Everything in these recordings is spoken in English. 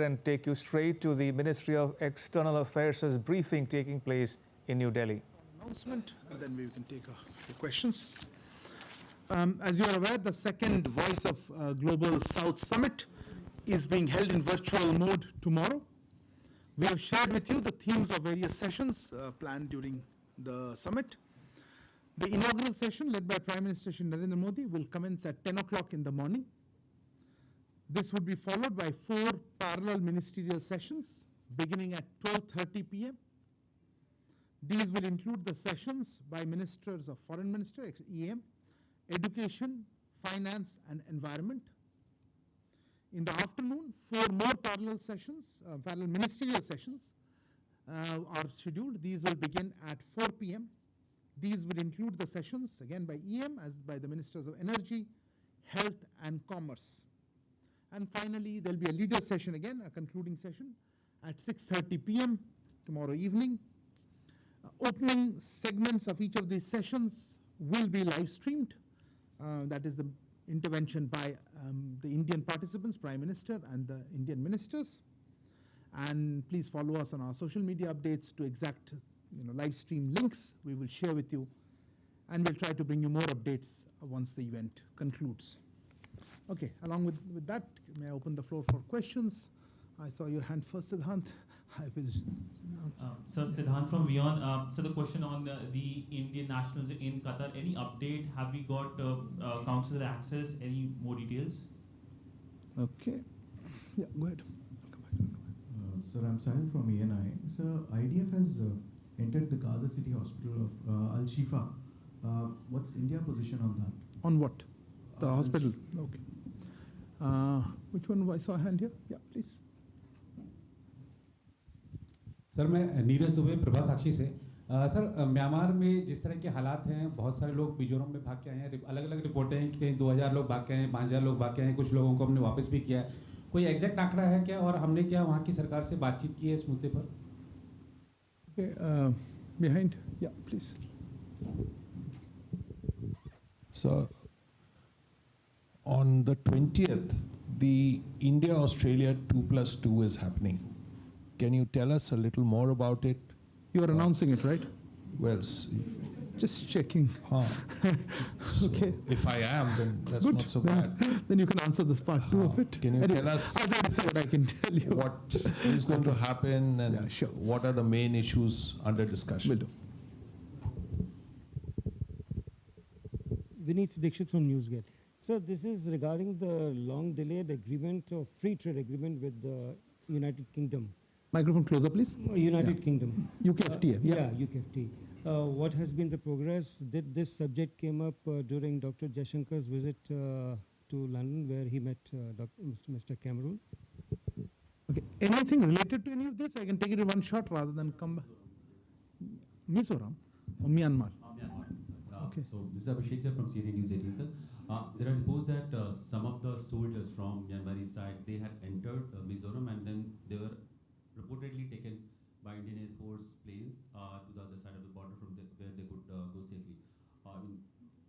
and take you straight to the Ministry of External Affairs' briefing taking place in New Delhi. Announcement, and then we can take the questions. As you are aware, the second Voice of Global South Summit is being held in virtual mode tomorrow. We have shared with you the themes of various sessions planned during the summit. The inaugural session, led by Prime Minister Shri Narendra Modi, will commence at 10 o'clock in the morning. This would be followed by 4 parallel ministerial sessions beginning at 12:30 p.m. These will include the sessions by Ministers of Foreign Minister, EM, Education, Finance and Environment. In the afternoon, 4 more parallel sessions, parallel ministerial sessions are scheduled. These will begin at 4 p.m. These will include the sessions, again by EM, as by the Ministers of Energy, Health and Commerce. And finally, there'll be a leader session again, a concluding session at 6:30 p.m. tomorrow evening. Opening segments of each of these sessions will be live streamed. That is the intervention by the Indian participants, Prime Minister and the Indian ministers. And please follow us on our social media updates to exact live stream links we will share with you. And we'll try to bring you more updates once the event concludes. Okay, along with that, may I open the floor for questions? I saw your hand first, Siddhant. I will answer. Sir, Siddhant from WION. So the question on the Indian nationals in Qatar, any update? Have we got consular access? Any more details? Okay. Yeah, go ahead. Sir, I'm Sahil from ENI. Sir, IDF has entered the Gaza City Hospital of Al-Shifa. What's India's position on that? On what? The hospital? Okay. Which one? I saw a hand here. Yeah, please. Sir मैं नीरज दुबे प्रभा साक्षी से sir Myanmar में जिस तरह के हालात हैं बहुत सारे लोग मिजोरम में भाग के आए हैं अलग अलग रिपोर्टें हैं कि कहीं 2000 लोग भाग के आए हैं 5000 लोग भाग के आए हैं कुछ लोगों को हमने वापस भी किया है कोई एग्जैक्ट आंकड़ा है क्या और हमने क्या वहाँ की सरकार से बातचीत की है इस मुद्दे पर Behind, yeah, please. So on the 20th, the India-Australia 2+2 is happening. Can you tell us a little more about it? You are announcing it, right? Well, just checking. Okay. If I am, then that's Good. not so bad. Then you can answer this part 2 of it. Can you tell us what I can tell you? What is going to happen and Yeah, sure. what are the main issues under discussion? Will do. Vineet Dixit from NewsGate. So this is regarding the long delayed agreement of free trade agreement with the United Kingdom. Microphone closer, please. United Kingdom. UKFTA. Yeah, UKFTA. What has been the progress? Did this subject came up during Dr. Jaishankar's visit to London, where he met Mr. Cameron? Okay. Anything related to any of this? I can take it in one shot rather than come back. Mizoram or Myanmar? Myanmar. Okay. So this is Abhishek from CNN News 18, sir. There are reports that some of the soldiers from Myanmar side, they had entered Mizoram and then they were reportedly taken by Indian Air Force planes to the other side of the border from where they could go safely.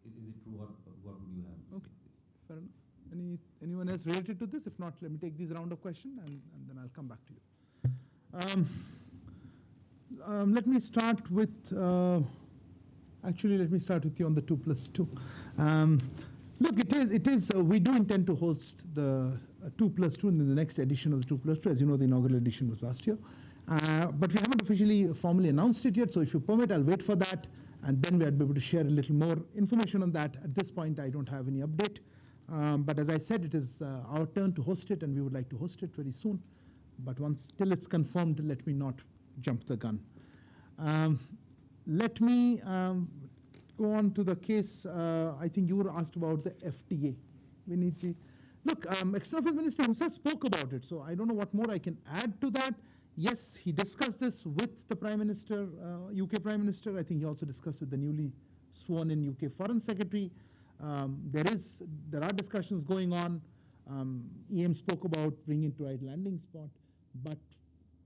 Is it true or what would you have? Okay, fair enough. Anyone else related to this? If not, let me take this round of questions and then I'll come back to you. Let me start with, actually let me start with you on the 2+2. Look, it is. We do intend to host the 2+2 in the next edition of the 2+2. As you know, the inaugural edition was last year. But we haven't officially formally announced it yet, so if you permit, I'll wait for that, and then we'll be able to share a little more information on that. At this point, I don't have any update. But as I said, it is our turn to host it, and we would like to host it very soon. But till it's confirmed, let me not jump the gun. Let me go on to the case. I think you were asked about the FTA. Vineetji. Look, External Affairs Minister himself spoke about it, so I don't know what more I can add to that. Yes, he discussed this with the Prime Minister, UK Prime Minister. I think he also discussed with the newly sworn in UK Foreign Secretary. There are discussions going on. EM spoke about bringing it to right landing spot. But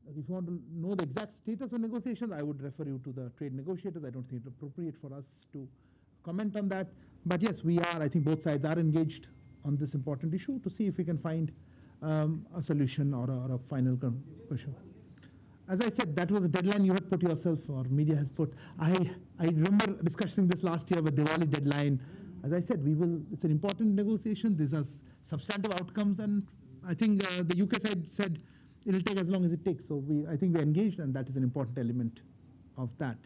if you want to know the exact status of negotiations, I would refer you to the trade negotiators. I don't think it's appropriate for us to comment on that. But yes, I think both sides are engaged on this important issue to see if we can find a solution or a final conclusion. As I said, that was a deadline you had put yourself, or media has put. I remember discussing this last year with Diwali deadline. As I said, it's an important negotiation. These are substantive outcomes, and I think the UK side said it'll take as long as it takes. So I think we're engaged, and that is an important element of that.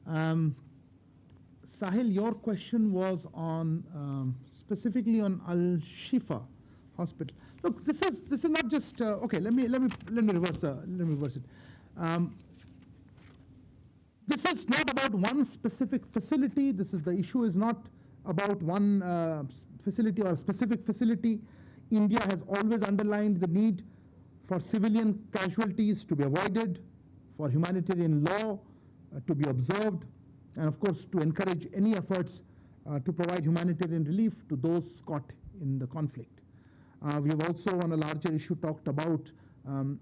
Sahil, your question was on specifically on Al Shifa Hospital. Look, this is not just okay. Let me reverse it. This is not about one specific facility. The issue is not about one facility or a specific facility. India has always underlined the need for civilian casualties to be avoided, for humanitarian law to be observed, and of course to encourage any efforts to provide humanitarian relief to those caught in the conflict. We have also, on a larger issue, talked about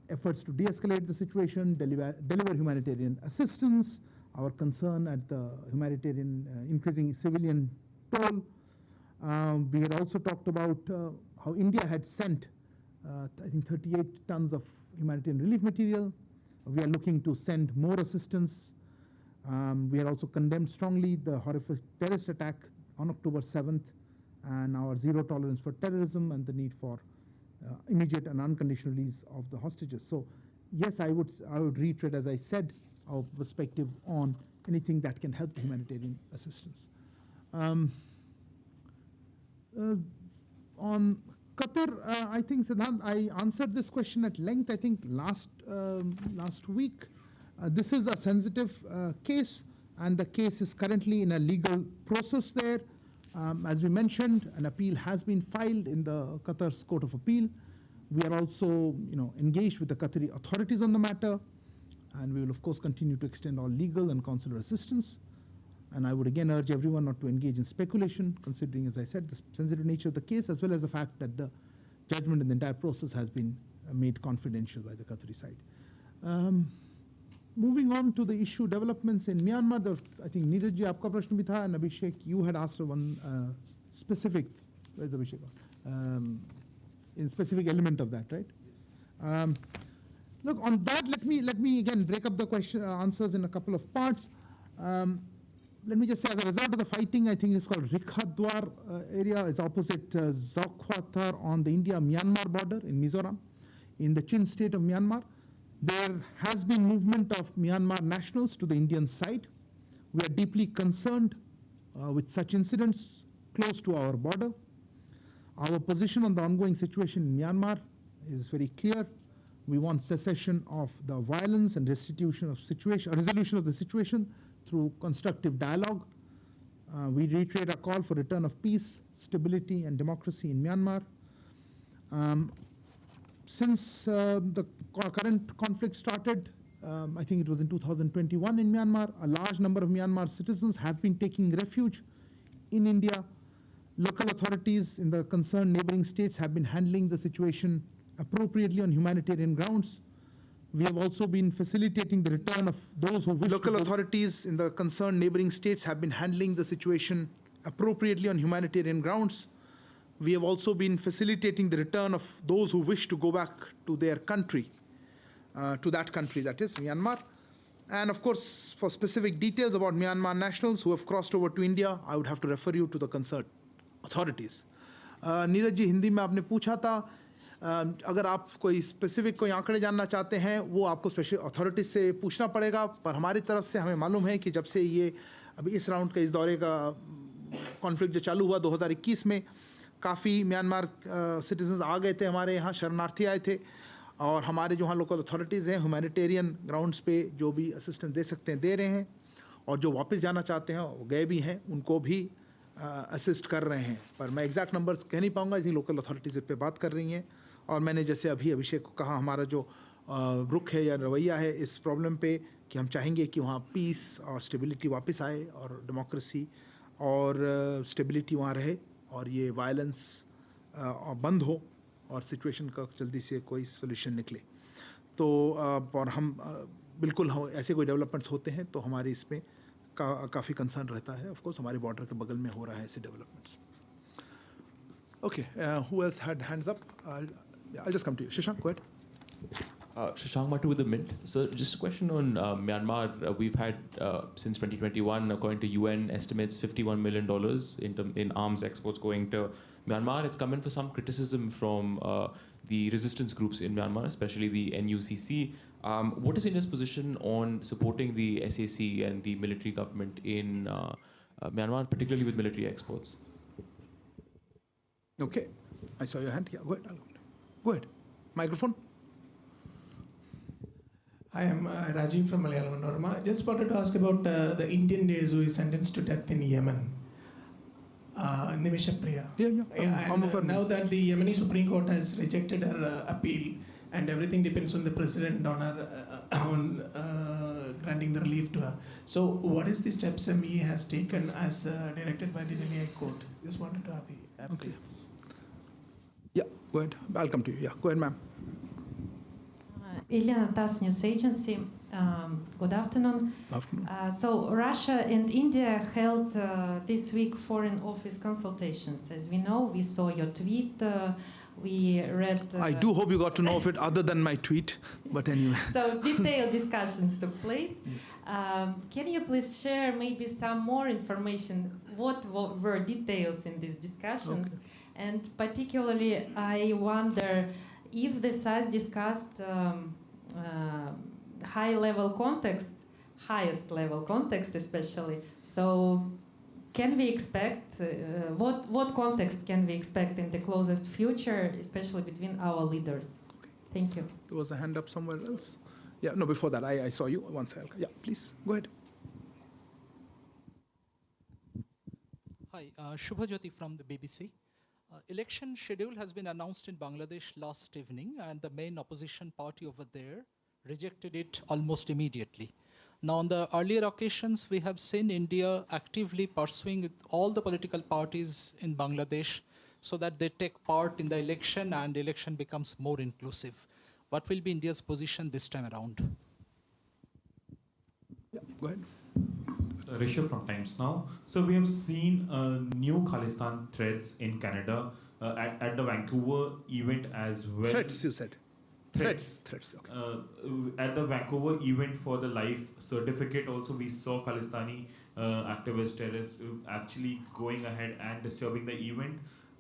efforts to de-escalate the situation, deliver humanitarian assistance, our concern at the humanitarian increasing civilian toll. We had also talked about how India had sent, I think, 38 tons of humanitarian relief material. We are looking to send more assistance. We had also condemned strongly the horrific terrorist attack on October 7th and our zero tolerance for terrorism and the need for immediate and unconditional release of the hostages. So yes, I would reiterate, as I said, our perspective on anything that can help humanitarian assistance. On Qatar, I think, Siddhant, I answered this question at length, I think, last week. This is a sensitive case, and the case is currently in a legal process there. As we mentioned, an appeal has been filed in the Qatar's Court of Appeal. We are also, engaged with the Qatari authorities on the matter, and we will, of course, continue to extend all legal and consular assistance. And I would again urge everyone not to engage in speculation, considering, as I said, the sensitive nature of the case, as well as the fact that the judgment in the entire process has been made confidential by the Qatari side. Moving on to the issue developments in Myanmar, I think Neeraj ji, aapka prashn bhi tha, and Abhishek, you had asked one specific, where's Abhishek? In specific element of that, right? Look, on that, let me again break up the question answers in a couple of parts. Let me just say, as a result of the fighting, I think it's called Rikhadwar area, is opposite Zokhwatar on the India-Myanmar border in Mizoram, in the Chin state of Myanmar. There has been movement of Myanmar nationals to the Indian side. We are deeply concerned with such incidents close to our border. Our position on the ongoing situation in Myanmar is very clear. We want cessation of the violence and resolution of the situation through constructive dialogue. We reiterate our call for return of peace, stability, and democracy in Myanmar. Since the current conflict started, I think it was in 2021 in Myanmar, a large number of Myanmar citizens have been taking refuge in India. Local authorities in the concerned neighboring states have been handling the situation appropriately on humanitarian grounds. We have also been facilitating the return of those who wish Local authorities in the concerned neighboring states have been handling the situation appropriately on humanitarian grounds. We have also been facilitating the return of those who wish to go back to their country, to that country, that is Myanmar. And of course, for specific details about Myanmar nationals who have crossed over to India, I would have to refer you to the concerned authorities. Neeraj ji, Hindi में आपने पूछा था, अगर आप कोई specific कोई आंकड़े जानना चाहते हैं, वो आपको स्पेशल अथॉरिटीज से पूछना पड़ेगा, पर हमारी तरफ से हमें मालूम है कि जब से ये अभी इस राउंड का, इस दौरे का कॉन्फ्लिक्ट जो चालू हुआ 2021 में, काफ़ी म्यांमार सिटीजन्स आ गए थे हमारे यहाँ, शरणार्थी आए थे, और हमारे जो यहाँ लोकल अथॉरिटीज़ हैं ह्यूमैनिटेरियन ग्राउंड्स पे जो भी असिस्टेंस दे सकते हैं दे रहे हैं, और जो वापस जाना चाहते हैं वो गए भी हैं, उनको भी असिस्ट कर रहे हैं। पर मैं एग्जैक्ट नंबर्स कह नहीं पाऊँगा, इसलिए लोकल अथॉरिटीज़ पे बात कर रही हैं। और मैंने जैसे अभी अभिषेक को कहा, हमारा जो रुख है या रवैया है इस प्रॉब्लम पे, कि हम चाहेंगे कि वहाँ पीस और स्टेबिलिटी वापस आए, और डेमोक्रेसी और स्टेबिलिटी वहाँ रहे, और ये वायलेंस बंद हो, और सिचुएशन का जल्दी से कोई सोल्यूशन निकले। तो और हम बिल्कुल ऐसे कोई डेवलपमेंट्स होते हैं तो हमारे इसमें काफ़ी कंसर्न रहता है। ऑफ कोर्स हमारे बॉर्डर के बगल में हो रहा है ऐसे developments. Okay, who else had hands up? Yeah, I'll just come to you. Shashank, go ahead. Shashank Matu with the Mint. So just a question on Myanmar. We've had, since 2021, according to UN estimates, $51 million in arms exports going to Myanmar. It's come in for some criticism from the resistance groups in Myanmar, especially the NUCC. What is India's position on supporting the SAC and the military government in Myanmar, particularly with military exports? Okay. I saw your hand. Yeah, go ahead. Go ahead. Microphone. I am Rajiv from Malayalam Norma. I just wanted to ask about the Indian nurse who is sentenced to death in Yemen. Nimisha Priya. Now that the Yemeni Supreme Court has rejected her appeal, and everything depends on the president on granting the relief to her. So, what is the steps ME has taken as directed by the Delhi High Court? Just wanted to have the updates. Okay. Yeah, go ahead. I'll come to you. Yeah, go ahead, ma'am. Iliana TASS News Agency. Good afternoon. So Russia and India held this week foreign office consultations. As we know, we saw your tweet. We read. I do hope you got to know of it other than my tweet, but anyway. So detailed discussions took place. Yes. Can you please share maybe some more information? What were details in these discussions? Okay. And particularly, I wonder if the sides discussed high-level context, highest level context especially. So can we expect, what context can we expect in the closest future, especially between our leaders? Okay. Thank you. There was a hand up somewhere else. Yeah, no, before that, I saw you once. Yeah, please, go ahead. Hi, Shubha Jyoti from the BBC. Election schedule has been announced in Bangladesh last evening, and the main opposition party over there rejected it almost immediately. Now, on the earlier occasions, we have seen India actively pursuing all the political parties in Bangladesh so that they take part in the election and the election becomes more inclusive. What will be India's position this time around? Yeah, go ahead. Rishabh from Times Now. So we have seen new Khalistan threats in Canada at the Vancouver event as well. Threats, you said. Threats. Okay. At the Vancouver event for the life certificate also, we saw Khalistani activist terrorists actually going ahead and disturbing the event.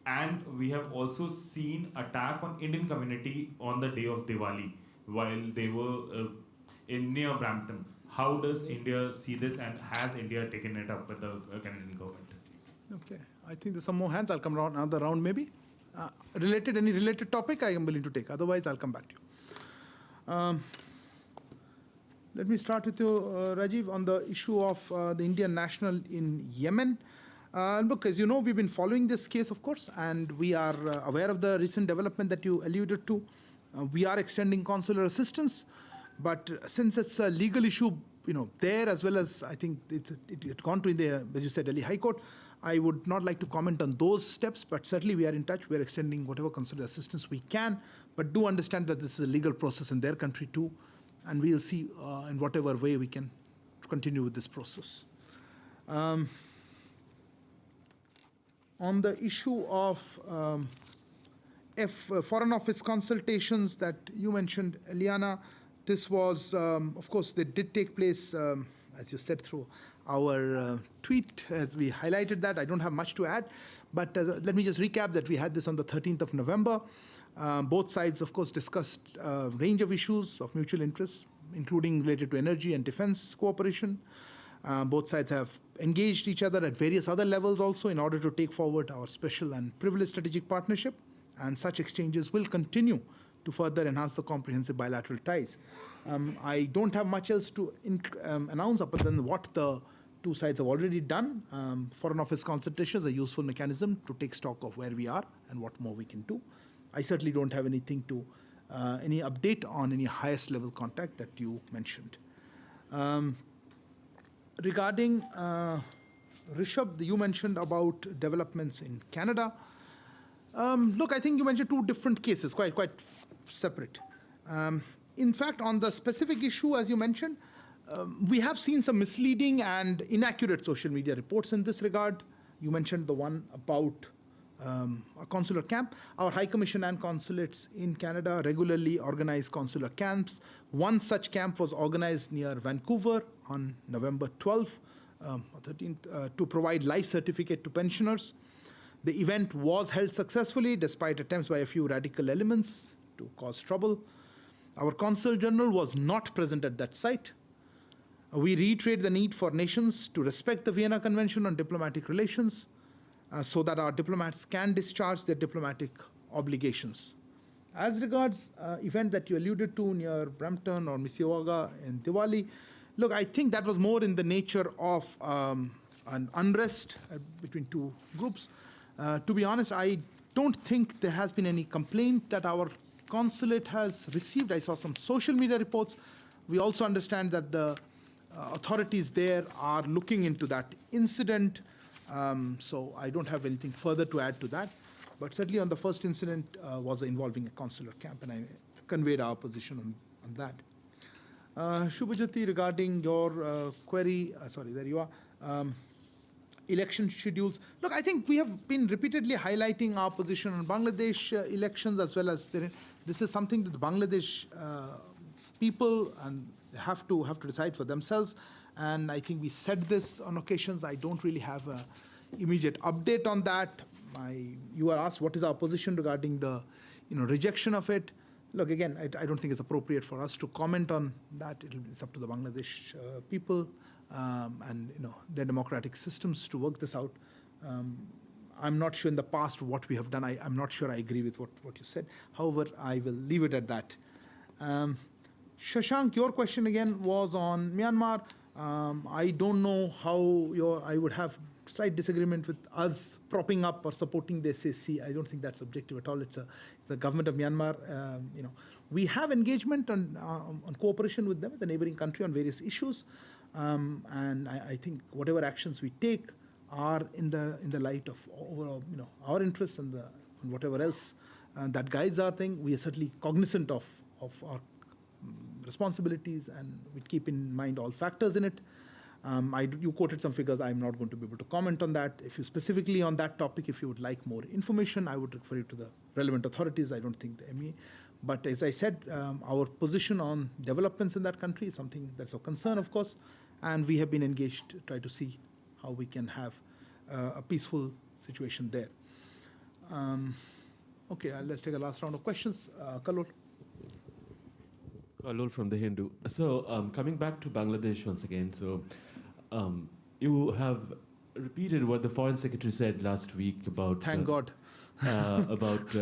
And we have also seen attack on Indian community on the day of Diwali while they were near Brampton. How does India see this, and has India taken it up with the Canadian government? Okay, I think there's some more hands. I'll come around another round maybe. Any related topic I am willing to take. Otherwise, I'll come back to you. Let me start with you, Rajiv, on the issue of the Indian national in Yemen. Look, as you know, we've been following this case, of course, and we are aware of the recent development that you alluded to. We are extending consular assistance. But since it's a legal issue, there as well as I think it had gone to the, as you said, Delhi High Court, I would not like to comment on those steps, but certainly we are in touch. We are extending whatever consular assistance we can, but do understand that this is a legal process in their country too, and we'll see in whatever way we can continue with this process. On the issue of Foreign Office consultations that you mentioned, Eliana, this was, of course, they did take place, as you said, through our tweet, as we highlighted that. I don't have much to add, but let me just recap that we had this on the 13th of November. Both sides, of course, discussed a range of issues of mutual interest, including related to energy and defense cooperation. Both sides have engaged each other at various other levels also in order to take forward our special and privileged strategic partnership, and such exchanges will continue to further enhance the comprehensive bilateral ties. I don't have much else to announce other than what the two sides have already done. Foreign Office consultations are a useful mechanism to take stock of where we are and what more we can do. I certainly don't have anything to, any update on any highest level contact that you mentioned. Regarding Rishabh, you mentioned about developments in Canada. Look, I think you mentioned two different cases, quite separate. In fact, on the specific issue, as you mentioned, we have seen some misleading and inaccurate social media reports in this regard. You mentioned the one about a consular camp. Our High Commission and consulates in Canada regularly organize consular camps. One such camp was organized near Vancouver on November 12th or 13th to provide life certificate to pensioners. The event was held successfully despite attempts by a few radical elements to cause trouble. Our Consul General was not present at that site. We reiterate the need for nations to respect the Vienna Convention on Diplomatic Relations so that our diplomats can discharge their diplomatic obligations. As regards event that you alluded to near Brampton or Mississauga in Diwali, look, I think that was more in the nature of an unrest between two groups. To be honest, I don't think there has been any complaint that our consulate has received. I saw some social media reports. We also understand that the authorities there are looking into that incident. So I don't have anything further to add to that. But certainly on the first incident was involving a consular camp, and I conveyed our position on that. Shubhajyoti, regarding your query, sorry, there you are. Election schedules. Look, I think we have been repeatedly highlighting our position on Bangladesh elections, as well as this is something that the Bangladesh people and have to decide for themselves. And I think we said this on occasions. I don't really have an immediate update on that. You are asked what is our position regarding the rejection of it. Look, again, I don't think it's appropriate for us to comment on that. It's up to the Bangladesh people and their democratic systems to work this out. I'm not sure in the past what we have done. I'm not sure I agree with what you said. However, I will leave it at that. Shashank, your question again was on Myanmar. I don't know how I would have slight disagreement with us propping up or supporting the SAC. I don't think that's objective at all. It's the government of Myanmar. We have engagement on cooperation with them, the neighboring country, on various issues. And I think whatever actions we take are in the light of overall, our interests and whatever else that guides our thing. We are certainly cognizant of our responsibilities, and we keep in mind all factors in it. You quoted some figures. I'm not going to be able to comment on that. If you specifically on that topic, if you would like more information, I would refer you to the relevant authorities. I don't think the MEA. But as I said, our position on developments in that country is something that's of concern, of course, and we have been engaged to try to see how we can have a peaceful situation there. Okay, let's take a last round of questions. Kalol. Kalol from The Hindu. So coming back to Bangladesh once again, so you have repeated what the Foreign Secretary said last week about Thank God. about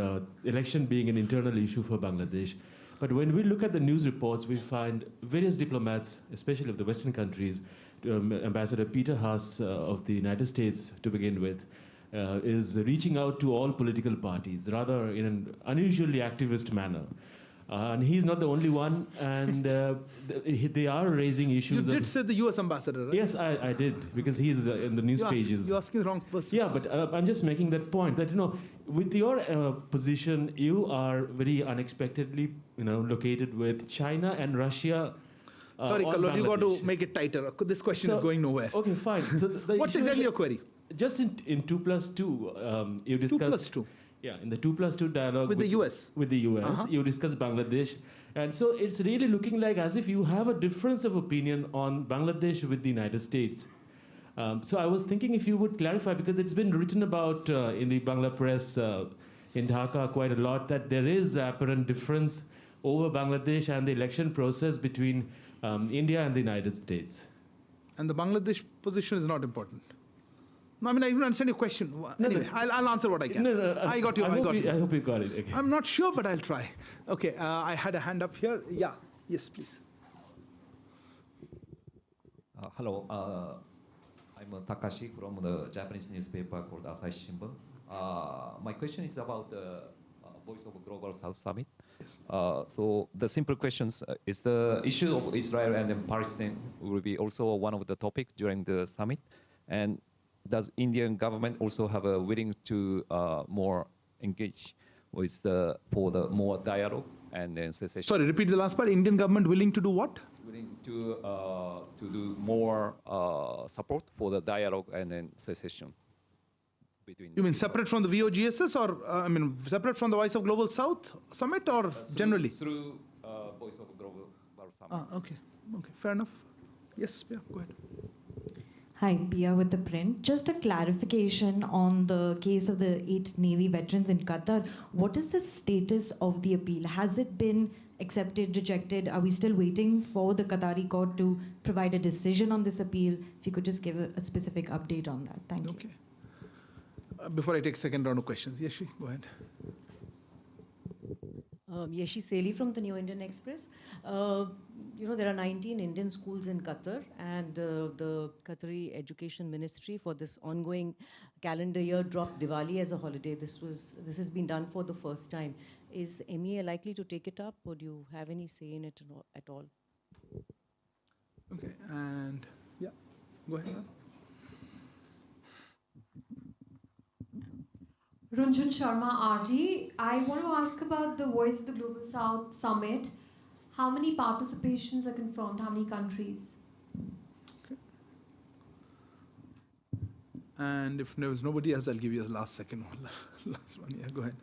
election being an internal issue for Bangladesh. But when we look at the news reports, we find various diplomats, especially of the Western countries, Ambassador Peter Haas of the United States to begin with, is reaching out to all political parties, rather in an unusually activist manner. And he's not the only one, and they are raising issues. You did say the U.S. ambassador, right? Yes, I did, because he's in the news pages. You're asking the wrong person. Yeah, but I'm just making that point that, with your position, you are very unexpectedly, located with China and Russia. Sorry, Kalol, you got to make it tighter. This question is going nowhere. Okay, fine. So what's exactly your query? Just in 2+2, you discussed... 2+2. Yeah, in the 2+2 dialogue with the US. With the US, you discussed Bangladesh. And so it's really looking like as if you have a difference of opinion on Bangladesh with the United States. So I was thinking if you would clarify, because it's been written about in the Bangla press in Dhaka quite a lot, that there is apparent difference over Bangladesh and the election process between India and the United States. And the Bangladesh position is not important. No, I mean, I don't understand your question. Anyway, I'll answer what I can. I got you. I hope you got it. Okay. I'm not sure, but I'll try. Okay, I had a hand up here. Yeah, yes, please. Hello, I'm Takashi from the Japanese newspaper called Asahi Shimbun. My question is about the Voice of Global South Summit. Yes. So the simple question is the issue of Israel and then Palestine will be also one of the topics during the summit, and does Indian government also have a willing to more engage with for the more dialogue and then cessation? Sorry, repeat the last part. Indian government willing to do what? Willing to do more support for the dialogue and then cessation. between. You mean separate from the VOGSS, or I mean separate from the Voice of Global South Summit, or generally? Through Voice of Global Summit. Okay, fair enough. Yes, yeah, go ahead. Hi, Pia with the print. Just a clarification on the case of the 8 Navy veterans in Qatar. What is the status of the appeal? Has it been accepted, rejected? Are we still waiting for the Qatari court to provide a decision on this appeal? If you could just give a specific update on that. Thank you. Okay. Before I take second round of questions, Yeshi, go ahead. Yeshi Seli from the New Indian Express. There are 19 Indian schools in Qatar, and the Qatari Education Ministry for this ongoing calendar year dropped Diwali as a holiday. This has been done for the first time. Is MEA likely to take it up, or do you have any say in it at all? Okay, and yeah, go ahead. Runjun Sharma, RT. I want to ask about the Voice of the Global South Summit. How many participations are confirmed? How many countries? Okay. And if there was nobody else, I'll give you the last second one. Last one, yeah, go ahead.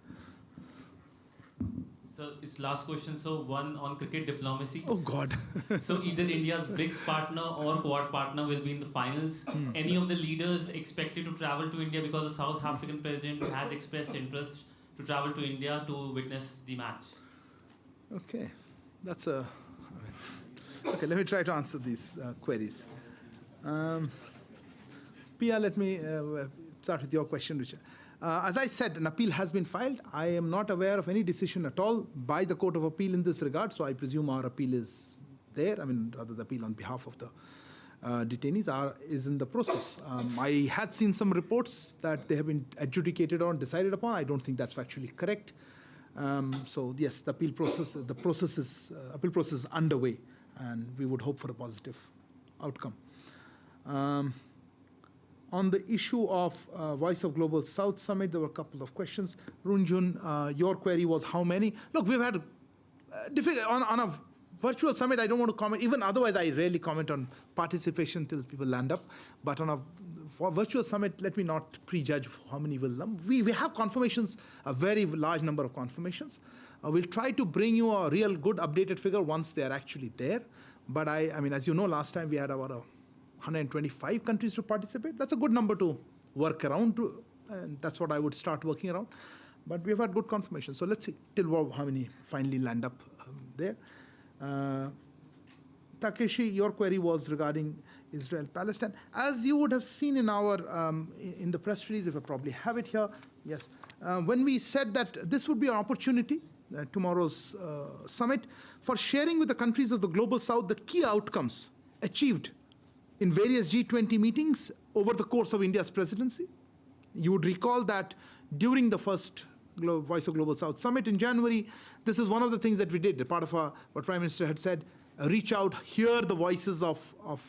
So it's last question. So one on cricket diplomacy. Oh God. So either India's BRICS partner or Quad partner will be in the finals. Any of the leaders expected to travel to India, because the South African president has expressed interest to travel to India to witness the match? Okay, that's a. Okay, let me try to answer these queries. Pia, let me start with your question, Richard. As I said, an appeal has been filed. I am not aware of any decision at all by the Court of Appeal in this regard, so I presume our appeal is there. I mean, rather the appeal on behalf of the detainees is in the process. I had seen some reports that they have been adjudicated on, decided upon. I don't think that's factually correct. So yes, the appeal process is underway, and we would hope for a positive outcome. On the issue of Voice of Global South Summit, there were a couple of questions. Runjun, your query was how many? Look, we've had on a virtual summit, I don't want to comment. Even otherwise, I rarely comment on participation till people land up. But on a virtual summit, let me not prejudge how many will come. We have confirmations, a very large number of confirmations. We'll try to bring you a real good updated figure once they're actually there. But I mean, as you know, last time we had about 125 countries to participate. That's a good number to work around, and that's what I would start working around. But we've had good confirmation. So let's see till how many finally land up there. Takeshi, your query was regarding Israel-Palestine. As you would have seen in our in the press release, if I probably have it here, yes. When we said that this would be an opportunity, tomorrow's summit, for sharing with the countries of the Global South the key outcomes achieved in various G20 meetings over the course of India's presidency. You would recall that during the first Voice of Global South Summit in January, this is one of the things that we did, part of what Prime Minister had said, reach out, hear the voices of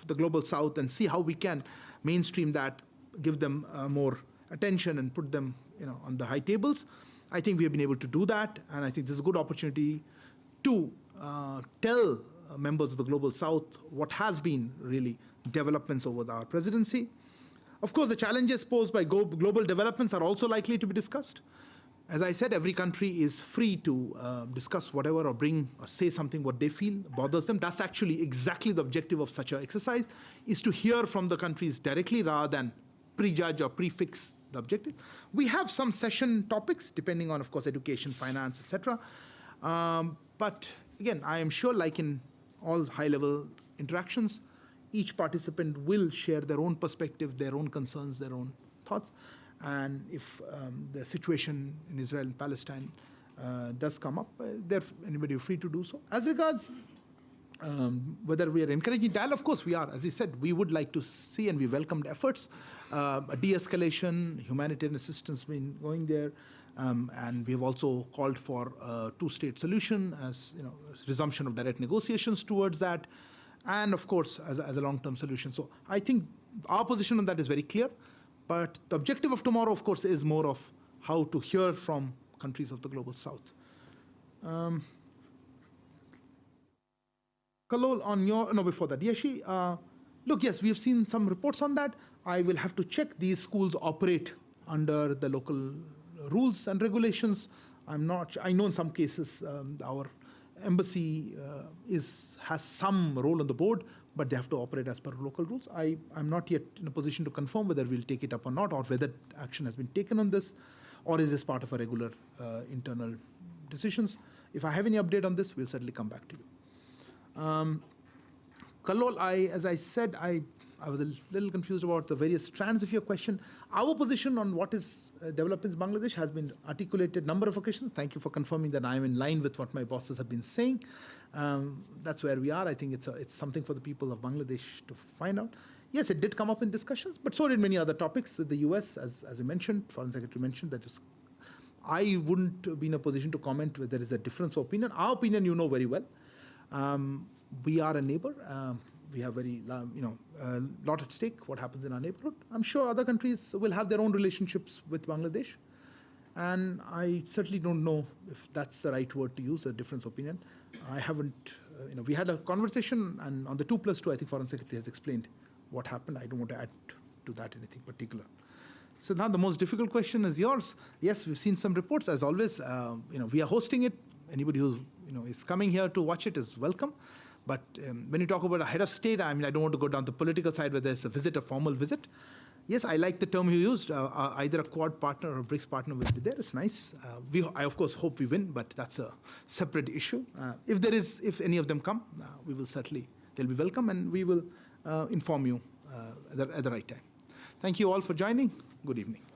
the Global South and see how we can mainstream that, give them more attention and put them on the high tables. I think we have been able to do that, and I think this is a good opportunity to tell members of the Global South what has been really developments over our presidency. Of course, the challenges posed by global developments are also likely to be discussed. As I said, every country is free to discuss whatever or bring or say something what they feel bothers them. That's actually exactly the objective of such an exercise, is to hear from the countries directly rather than prejudge or prefix the objective. We have some session topics depending on, of course, education, finance, etc. But again, I am sure, like in all high-level interactions, each participant will share their own perspective, their own concerns, their own thoughts. And if the situation in Israel and Palestine does come up, anybody is free to do so. As regards whether we are encouraging dialogue, of course we are. As I said, we would like to see, and we welcomed efforts, a de-escalation, humanitarian assistance been going there, and we have also called for a two-state solution, as resumption of direct negotiations towards that, and of course as a long-term solution. So I think our position on that is very clear. But the objective of tomorrow, of course, is more of how to hear from countries of the Global South. Kalol, on your, no, before that, Yeshi, look, yes, we have seen some reports on that. I will have to check. These schools operate under the local rules and regulations. I know in some cases our embassy has some role on the board, but they have to operate as per local rules. I'm not yet in a position to confirm whether we'll take it up or not, or whether action has been taken on this, or is this part of a regular internal decisions. If I have any update on this, we'll certainly come back to you. Kallol, as I said, I was a little confused about the various strands of your question. Our position on what is developed in Bangladesh has been articulated number of occasions. Thank you for confirming that I am in line with what my bosses have been saying. That's where we are. I think it's something for the people of Bangladesh to find out. Yes, it did come up in discussions, but so did many other topics with the US, as you mentioned, Foreign Secretary mentioned, that is, I wouldn't be in a position to comment whether there is a difference of opinion. Our opinion, you know very well. We are a neighbor. We have very, lot at stake, what happens in our neighborhood. I'm sure other countries will have their own relationships with Bangladesh. And I certainly don't know if that's the right word to use, a difference of opinion. I haven't, we had a conversation, and on the 2+2, I think Foreign Secretary has explained what happened. I don't want to add to that anything particular. So now the most difficult question is yours. Yes, we've seen some reports. As always, we are hosting it. Anybody who is coming here to watch it is welcome. But when you talk about a head of state, I don't want to go down the political side whether it's a visit, a formal visit. Yes, I like the term you used. Either a Quad partner or a BRICS partner will be there. It's nice. I, of course, hope we win, but that's a separate issue. If any of them come, we will certainly, they'll be welcome, and we will inform you at the right time. Thank you all for joining. Good evening.